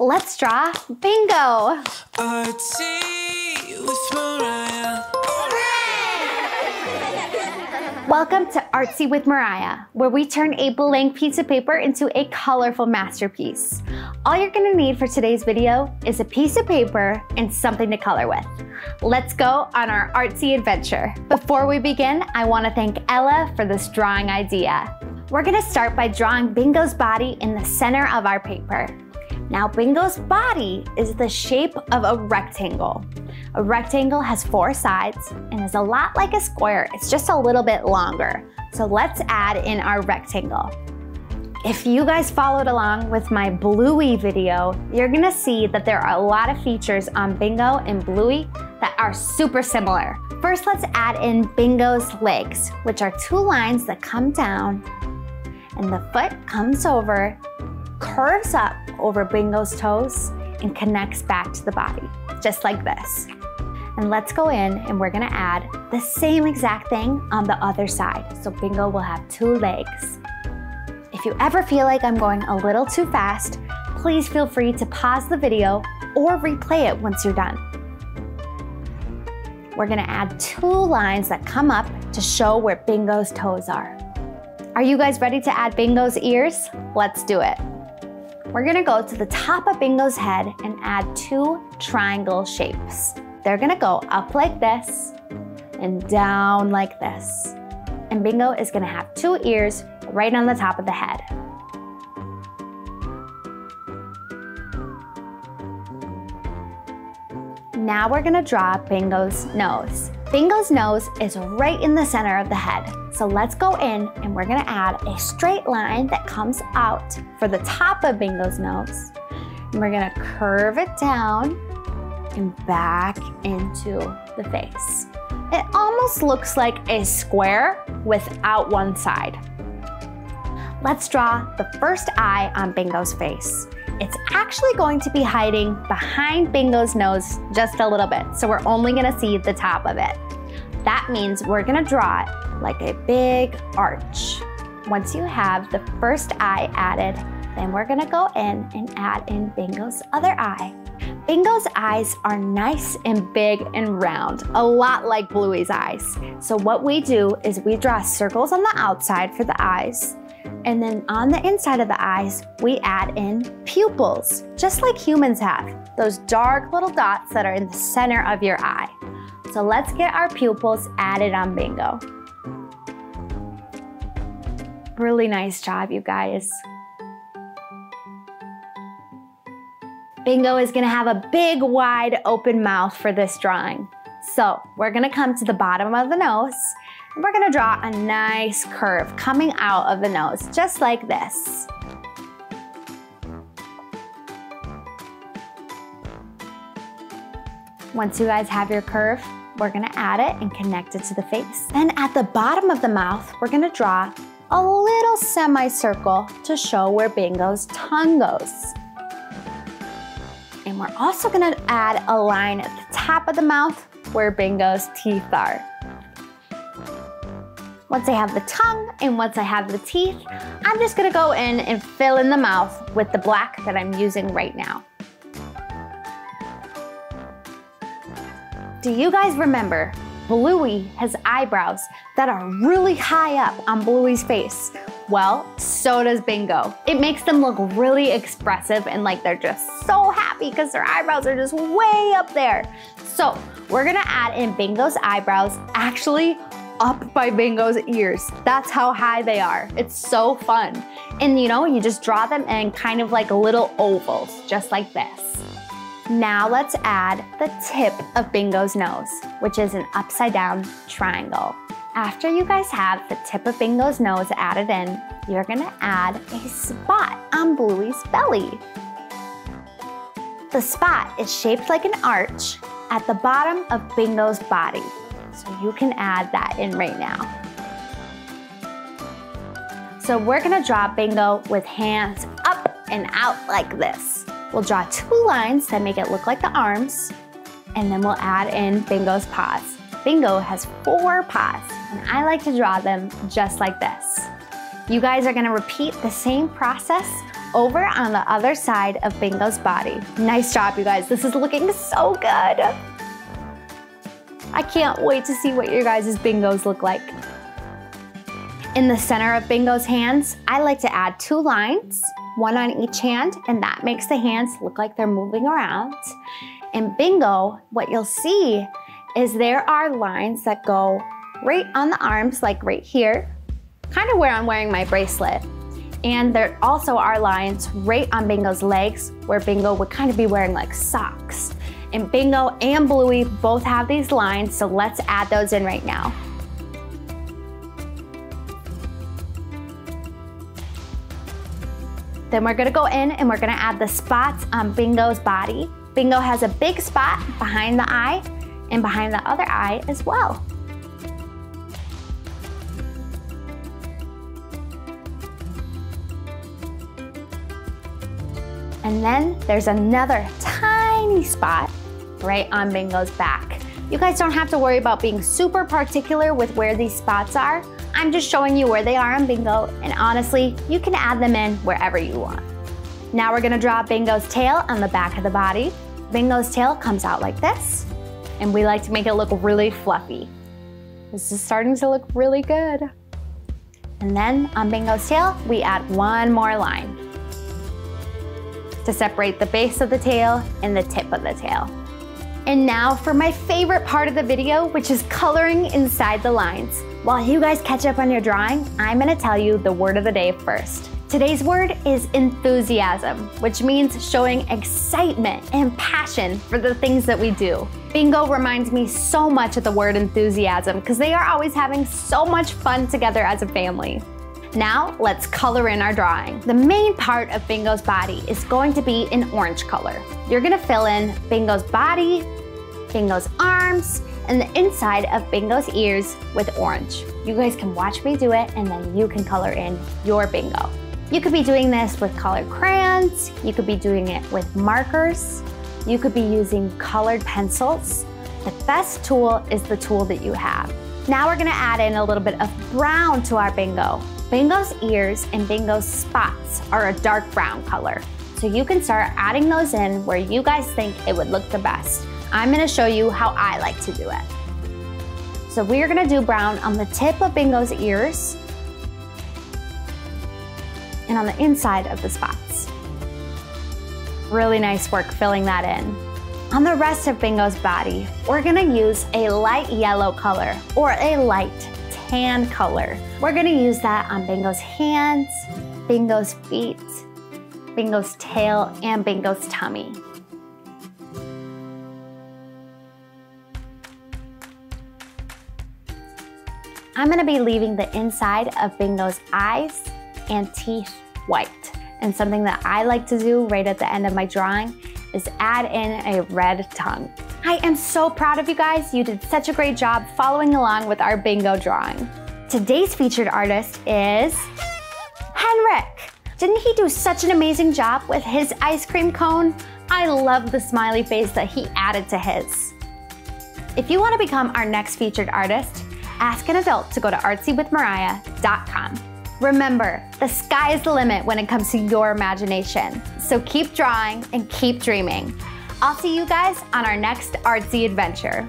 Let's draw bingo. Artsy with Mariah. Welcome to Artsy with Mariah, where we turn a blank piece of paper into a colorful masterpiece. All you're gonna need for today's video is a piece of paper and something to color with. Let's go on our artsy adventure. Before we begin, I wanna thank Ella for this drawing idea. We're gonna start by drawing Bingo's body in the center of our paper. Now, Bingo's body is the shape of a rectangle. A rectangle has 4 sides and is a lot like a square. It's just a little bit longer. So let's add in our rectangle. If you guys followed along with my Bluey video, you're gonna see that there are a lot of features on Bingo and Bluey that are super similar. First, let's add in Bingo's legs, which are 2 lines that come down and the foot comes over, curves up over Bingo's toes and connects back to the body, just like this. And let's go in and we're gonna add the same exact thing on the other side. So Bingo will have 2 legs. If you ever feel like I'm going a little too fast, please feel free to pause the video or replay it once you're done. We're gonna add 2 lines that come up to show where Bingo's toes are. Are you guys ready to add Bingo's ears? Let's do it. We're gonna go to the top of Bingo's head and add 2 triangle shapes. They're gonna go up like this and down like this. And Bingo is gonna have 2 ears right on the top of the head. Now we're gonna draw Bingo's nose. Bingo's nose is right in the center of the head. So let's go in and we're gonna add a straight line that comes out for the top of Bingo's nose. And we're gonna curve it down and back into the face. It almost looks like a square without one side. Let's draw the first eye on Bingo's face. It's actually going to be hiding behind Bingo's nose just a little bit, so we're only gonna see the top of it. That means we're gonna draw it like a big arch. Once you have the first eye added, then we're gonna go in and add in Bingo's other eye. Bingo's eyes are nice and big and round, a lot like Bluey's eyes. So what we do is we draw circles on the outside for the eyes, and then on the inside of the eyes, we add in pupils, just like humans have, those dark little dots that are in the center of your eye. So let's get our pupils added on Bingo. Really nice job, you guys. Bingo is gonna have a big, wide open mouth for this drawing. So we're gonna come to the bottom of the nose and we're gonna draw a nice curve coming out of the nose, just like this. Once you guys have your curve, we're gonna add it and connect it to the face. Then at the bottom of the mouth, we're gonna draw a little semicircle to show where Bingo's tongue goes. And we're also gonna add a line at the top of the mouth where Bingo's teeth are. Once I have the tongue and once I have the teeth, I'm just gonna go in and fill in the mouth with the black that I'm using right now. Do you guys remember Bluey has eyebrows that are really high up on Bluey's face? Well, so does Bingo. It makes them look really expressive and like they're just so happy because their eyebrows are just way up there. So we're gonna add in Bingo's eyebrows, actually up by Bingo's ears. That's how high they are. It's so fun. And you know, you just draw them in kind of like little ovals, just like this. Now let's add the tip of Bingo's nose, which is an upside down triangle. After you guys have the tip of Bingo's nose added in, you're gonna add a spot on Bluey's belly. The spot is shaped like an arch at the bottom of Bingo's body. So you can add that in right now. So we're gonna draw Bingo with hands up and out like this. We'll draw 2 lines that make it look like the arms, and then we'll add in Bingo's paws. Bingo has 4 paws, and I like to draw them just like this. You guys are gonna repeat the same process over on the other side of Bingo's body. Nice job, you guys. This is looking so good. I can't wait to see what your guys' bingos look like. In the center of Bingo's hands, I like to add 2 lines, 1 on each hand, and that makes the hands look like they're moving around. In Bingo, what you'll see is there are lines that go right on the arms, like right here, kind of where I'm wearing my bracelet. And there also are lines right on Bingo's legs where Bingo would kind of be wearing like socks. And Bingo and Bluey both have these lines, so let's add those in right now. Then we're gonna go in and we're gonna add the spots on Bingo's body. Bingo has a big spot behind the eye and behind the other eye as well. And then there's another tiny spot right on Bingo's back. You guys don't have to worry about being super particular with where these spots are. I'm just showing you where they are on Bingo, and honestly, you can add them in wherever you want. Now we're gonna draw Bingo's tail on the back of the body. Bingo's tail comes out like this, and we like to make it look really fluffy. This is starting to look really good. And then on Bingo's tail, we add 1 more line to separate the base of the tail and the tip of the tail. And now for my favorite part of the video, which is coloring inside the lines. While you guys catch up on your drawing, I'm gonna tell you the word of the day first. Today's word is enthusiasm, which means showing excitement and passion for the things that we do. Bingo reminds me so much of the word enthusiasm because they are always having so much fun together as a family. Now, let's color in our drawing. The main part of Bingo's body is going to be an orange color. You're gonna fill in Bingo's body, Bingo's arms, and the inside of Bingo's ears with orange. You guys can watch me do it, and then you can color in your Bingo. You could be doing this with colored crayons, you could be doing it with markers, you could be using colored pencils. The best tool is the tool that you have. Now we're gonna add in a little bit of brown to our Bingo. Bingo's ears and Bingo's spots are a dark brown color. So you can start adding those in where you guys think it would look the best. I'm gonna show you how I like to do it. So we're gonna do brown on the tip of Bingo's ears and on the inside of the spots. Really nice work filling that in. On the rest of Bingo's body, we're gonna use a light yellow color or a light tan color. We're gonna use that on Bingo's hands, Bingo's feet, Bingo's tail, and Bingo's tummy. I'm gonna be leaving the inside of Bingo's eyes and teeth white. And something that I like to do right at the end of my drawing is add in a red tongue. I am so proud of you guys. You did such a great job following along with our Bingo drawing. Today's featured artist is Henrik. Didn't he do such an amazing job with his ice cream cone? I love the smiley face that he added to his. If you want to become our next featured artist, ask an adult to go to artsywithmariah.com. Remember, the sky is the limit when it comes to your imagination. So keep drawing and keep dreaming. I'll see you guys on our next artsy adventure.